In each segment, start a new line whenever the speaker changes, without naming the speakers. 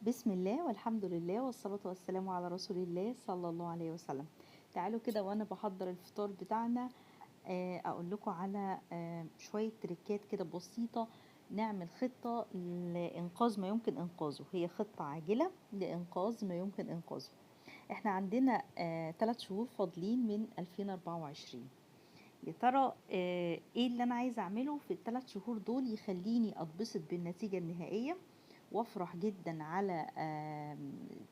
بسم الله والحمد لله والصلاة والسلام على رسول الله صلى الله عليه وسلم. تعالوا كده وانا بحضر الفطار بتاعنا. اقول لكم على شوية تريكات كده بسيطة. نعمل خطة لإنقاذ ما يمكن إنقاذه، هي خطة عاجلة لإنقاذ ما يمكن إنقاذه. احنا عندنا 3 شهور فاضلين من 2024. يا ترى ايه اللي انا عايزه اعمله في الثلاث شهور دول يخليني اتبسط بالنتيجه النهائيه وافرح جدا على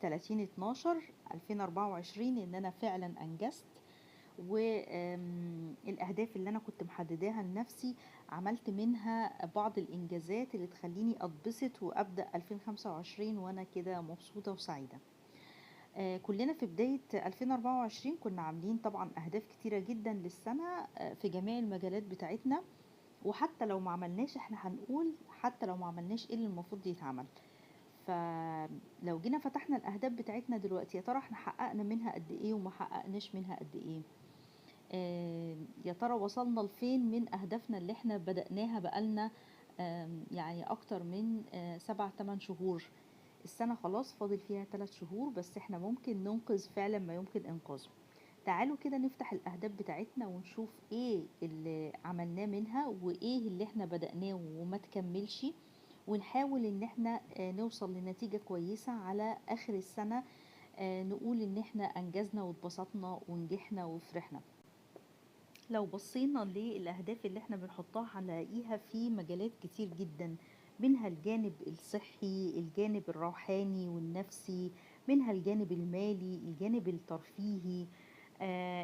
30 12 2024 ان انا فعلا انجزت، والاهداف اللي انا كنت محدداها لنفسي عملت منها بعض الانجازات اللي تخليني اتبسط وابدا 2025 وانا كده مبسوطه وسعيده. كلنا في بداية 2024 كنا عاملين طبعا أهداف كتيرة جدا للسنة في جميع المجالات بتاعتنا. وحتى لو ما عملناش احنا هنقول حتى لو ما عملناش ايه اللي المفروض يتعمل. فلو جينا فتحنا الأهداف بتاعتنا دلوقتي، يا ترى احنا حققنا منها قد ايه وما حققناش منها قد ايه؟ يا ترى وصلنا لفين من أهدافنا اللي احنا بدأناها بقالنا يعني أكتر من 7 8 شهور. السنة خلاص فاضل فيها 3 شهور بس احنا ممكن ننقذ فعلا ما يمكن إنقاذه. تعالوا كده نفتح الأهداف بتاعتنا ونشوف ايه اللي عملناه منها وايه اللي احنا بدأناه وما تكملش، ونحاول ان احنا نوصل لنتيجة كويسة على آخر السنة. نقول ان احنا أنجزنا واتبسطنا ونجحنا وفرحنا. لو بصينا للأهداف اللي احنا بنحطها هنلاقيها في مجالات كتير جدا، منها الجانب الصحي، الجانب الروحاني والنفسي، منها الجانب المالي، الجانب الترفيهي،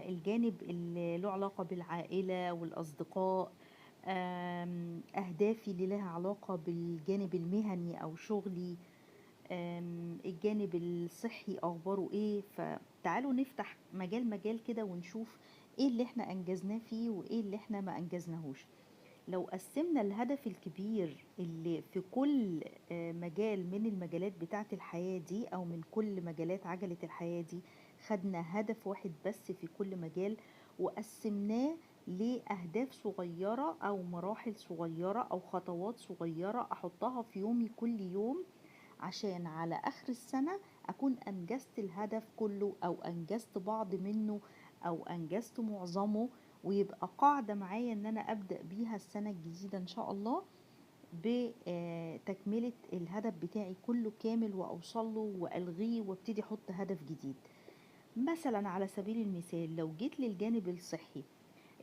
الجانب اللي له علاقة بالعائلة والأصدقاء. أهدافي اللي لها علاقة بالجانب المهني أو شغلي. الجانب الصحي اخباره ايه؟ فتعالوا نفتح مجال مجال كده ونشوف ايه اللي احنا انجزناه فيه وايه اللي احنا ما انجزناهوش. لو قسمنا الهدف الكبير اللي في كل مجال من المجالات بتاعة الحياة دي او من كل مجالات عجلة الحياة دي، خدنا هدف واحد بس في كل مجال وقسمناه لأهداف صغيرة أو مراحل صغيرة أو خطوات صغيرة أحطها في يومي كل يوم، عشان على آخر السنة أكون أنجزت الهدف كله أو أنجزت بعض منه أو أنجزت معظمه، ويبقى قاعدة معايا إن أنا أبدأ بيها السنة الجديدة إن شاء الله بتكملة الهدف بتاعي كله كامل وأوصله وألغيه وابتدي أحط هدف جديد. مثلا على سبيل المثال لو جيت للجانب الصحي،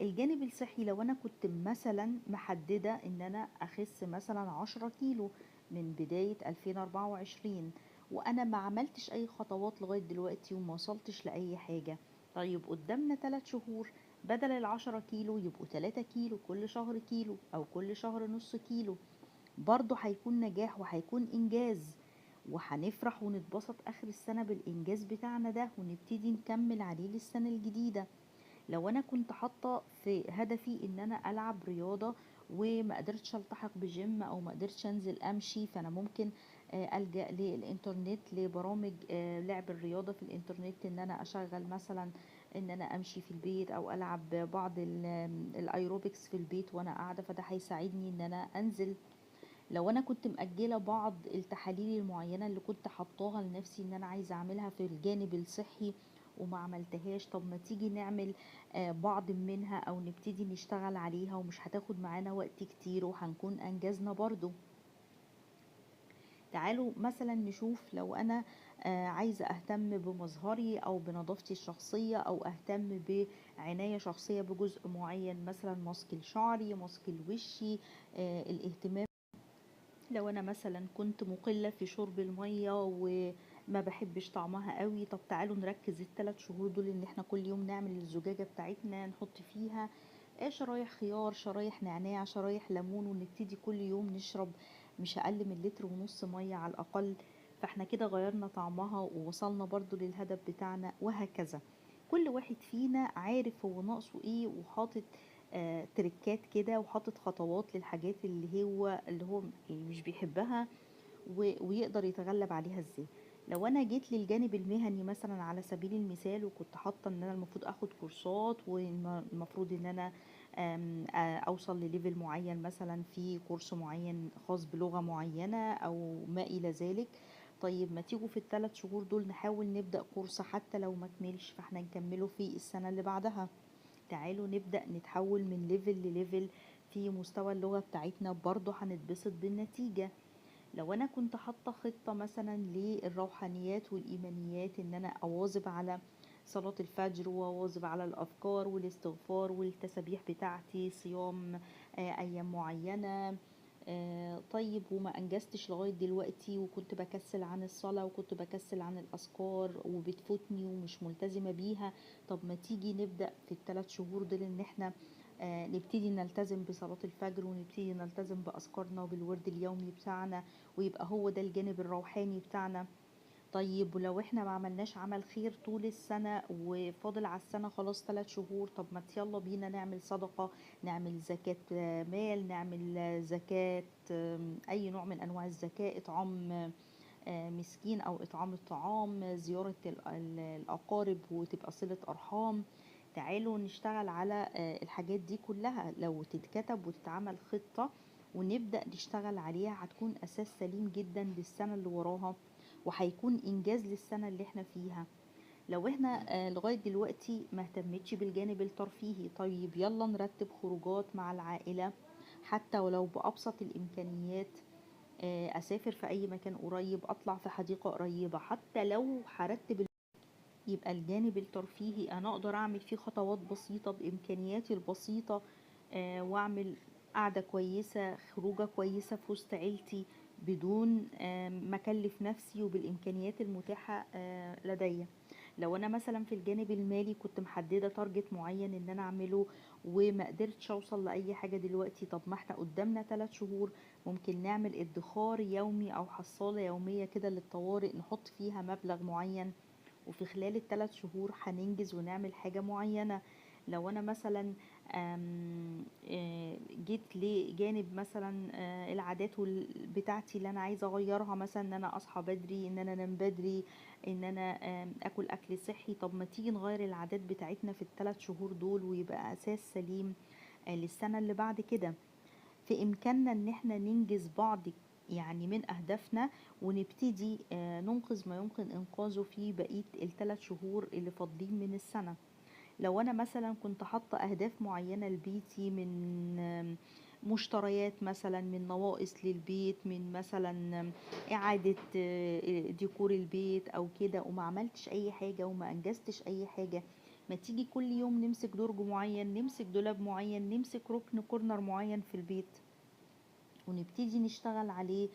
الجانب الصحي لو انا كنت مثلا محددة ان انا اخس مثلا 10 كيلو من بداية 2024، وانا ما عملتش اي خطوات لغاية دلوقتي وما وصلتش لاي حاجة، طيب قدامنا 3 شهور، بدل ال10 كيلو يبقوا 3 كيلو، كل شهر كيلو او كل شهر نص كيلو. برضه هيكون نجاح وهيكون انجاز، وهنفرح ونتبسط اخر السنة بالانجاز بتاعنا ده ونبتدي نكمل عليه للسنة الجديدة. لو انا كنت حاطه في هدفي ان انا العب رياضه وما قدرتش التحق بجيم او ما قدرتش انزل امشي، فانا ممكن الجا للانترنت لبرامج لعب الرياضه في الانترنت، ان انا اشغل مثلا ان انا امشي في البيت او العب بعض الايروبكس في البيت وانا قاعده، فده هيساعدني ان انا انزل. لو انا كنت مأجلة بعض التحاليل المعينة اللي كنت حطاها لنفسي ان انا عايزة اعملها في الجانب الصحي وما عملتهاش، طب ما تيجي نعمل بعض منها او نبتدي نشتغل عليها ومش هتاخد معانا وقت كتير وهنكون انجزنا برضو. تعالوا مثلا نشوف لو انا عايزة اهتم بمظهري او بنظافتي الشخصية او اهتم بعناية شخصية بجزء معين، مثلا ماسك لشعري ماسك لوشي. الاهتمام لو انا مثلا كنت مقلة في شرب المية وما بحبش طعمها قوي، طب تعالوا نركز ال3 شهور دول ان احنا كل يوم نعمل الزجاجة بتاعتنا نحط فيها شرايح خيار، شرايح نعناع، شرايح ليمون، ونبتدي كل يوم نشرب مش اقل من لتر ونص مية على الاقل. فاحنا كده غيرنا طعمها ووصلنا برضو للهدف بتاعنا، وهكذا. كل واحد فينا عارف هو ناقصه ايه وحاطط تريكات كده وحاطط خطوات للحاجات اللي هو مش بيحبها ويقدر يتغلب عليها ازاي. لو انا جيت للجانب المهني مثلا على سبيل المثال وكنت حاطه ان انا المفروض اخد كورسات والمفروض ان انا اوصل لليفل معين مثلا في كورس معين خاص بلغة معينة او ما الى ذلك، طيب ما تيجوا في الثلاث شهور دول نحاول نبدأ كورس، حتى لو ما كملش فاحنا نكمله في السنة اللي بعدها. تعالوا نبدأ نتحول من ليفل لليفل في مستوى اللغة بتاعتنا، برضه هنتبسط بالنتيجة. لو انا كنت حاطة خطة مثلا للروحانيات والإيمانيات، ان انا اواظب على صلاة الفجر، وواظب على الأذكار والاستغفار والتسابيح بتاعتي، صيام أيام معينة، طيب وما أنجزتش لغاية دلوقتي، وكنت بكسل عن الصلاة وكنت بكسل عن الأذكار وبتفوتني ومش ملتزمة بيها. طب ما تيجي نبدأ في الثلاث شهور دول ان احنا نبتدي نلتزم بصلاة الفجر، ونبتدي نلتزم بأذكارنا وبالورد اليومي بتاعنا، ويبقى هو ده الجانب الروحاني بتاعنا. طيب ولو احنا ما عملناش عمل خير طول السنة وفاضل على السنة خلاص 3 شهور، طب ما يلا بينا نعمل صدقة، نعمل زكاة مال، نعمل زكاة أي نوع من أنواع الزكاة، إطعام مسكين أو إطعام الطعام، زيارة الأقارب وتبقى صلة أرحام. تعالوا نشتغل على الحاجات دي كلها، لو تتكتب وتتعمل خطة ونبدأ نشتغل عليها هتكون أساس سليم جدا للسنة اللي وراها، وهيكون إنجاز للسنة اللي احنا فيها. لو احنا لغاية دلوقتي ما اهتمتش بالجانب الترفيهي، طيب يلا نرتب خروجات مع العائلة، حتى ولو بأبسط الإمكانيات. أسافر في أي مكان قريب، أطلع في حديقة قريبة، حتى لو هرتب يبقى الجانب الترفيهي أنا أقدر أعمل فيه خطوات بسيطة بإمكانياتي البسيطة، وأعمل قعدة كويسة، خروجة كويسة في وسط عيلتي، بدون ما أكلف نفسي وبالإمكانيات المتاحة لدي. لو أنا مثلا في الجانب المالي كنت محددة تارجت معين إن أنا أعمله وما قدرتش أوصل لأي حاجة دلوقتي، طب ما احنا قدامنا 3 شهور، ممكن نعمل ادخار يومي أو حصالة يومية كده للطوارئ، نحط فيها مبلغ معين، وفي خلال ال3 شهور هننجز ونعمل حاجة معينة. لو انا مثلا جيت لجانب مثلا العادات بتاعتي اللي انا عايزة اغيرها، مثلا ان انا اصحى بدري، ان انا انام بدري، ان انا اكل اكل صحي، طب ما تيجي نغير العادات بتاعتنا في ال3 شهور دول ويبقى اساس سليم للسنة اللي بعد كده. في إمكاننا إن احنا ننجز بعض يعني من أهدافنا، ونبتدي ننقذ ما يمكن إنقاذه في بقية ال3 شهور اللي فاضلين من السنة. لو أنا مثلا كنت حاطة أهداف معينة لبيتي، من مشتريات مثلا، من نواقص للبيت، من مثلا إعادة ديكور البيت أو كده، وما عملتش أي حاجة وما أنجزتش أي حاجة، ما تيجي كل يوم نمسك درج معين، نمسك دولاب معين، نمسك ركن كورنر معين في البيت ونبتدي نشتغل عليه،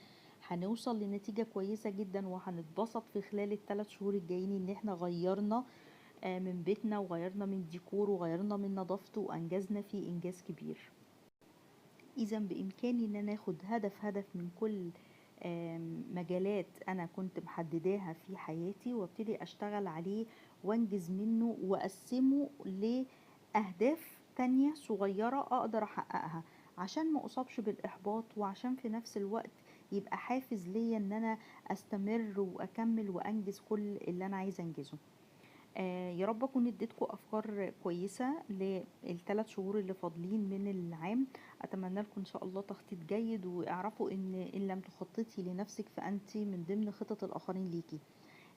هنوصل لنتيجة كويسة جدا، وهنتبسط في خلال ال3 شهور الجايين ان احنا غيرنا من بيتنا، وغيرنا من ديكور، وغيرنا من نظافته، وانجزنا فيه انجاز كبير. اذا بامكاني ان انا اخد هدف من كل مجالات انا كنت محدداها في حياتي، وابتدي اشتغل عليه وانجز منه، واقسمه لاهداف تانية صغيرة اقدر احققها، عشان ما اصابش بالاحباط، وعشان في نفس الوقت يبقى حافز ليا ان انا استمر واكمل وانجز كل اللي انا عايزه انجزه. يا رب اكون اديتكم افكار كويسه لل3 شهور اللي فاضلين من العام. اتمنى لكم ان شاء الله تخطيط جيد، واعرفوا ان لم تخططي لنفسك فانت من ضمن خطط الاخرين ليكي.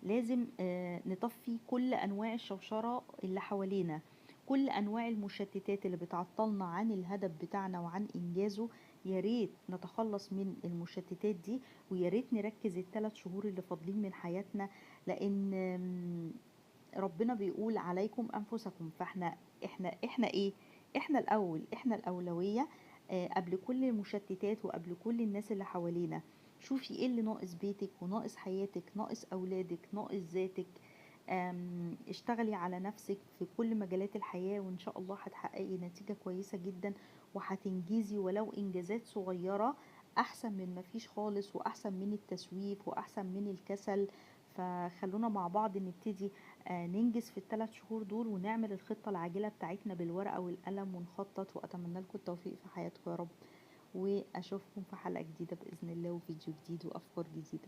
لازم نطفي كل انواع الشوشره اللي حوالينا، كل انواع المشتتات اللي بتعطلنا عن الهدف بتاعنا وعن انجازه. يا ريت نتخلص من المشتتات دي، ويا ريت نركز ال3 شهور اللي فاضلين من حياتنا، لان ربنا بيقول عليكم انفسكم، فاحنا احنا ايه، احنا الاول، احنا الاولويه قبل كل المشتتات وقبل كل الناس اللي حوالينا. شوفي ايه اللي ناقص بيتك وناقص حياتك، ناقص اولادك، ناقص ذاتك. اشتغلي على نفسك في كل مجالات الحياه، وان شاء الله هتحققي نتيجه كويسه جدا، وهتنجزي ولو انجازات صغيره، احسن من مفيش خالص، واحسن من التسويف، واحسن من الكسل. فخلونا مع بعض نبتدي ننجز في ال3 شهور دول، ونعمل الخطة العاجلة بتاعتنا بالورقة والقلم ونخطط. وأتمنى لكم التوفيق في حياتكم يا رب، وأشوفكم في حلقة جديدة بإذن الله، وفيديو جديد وأفكار جديدة.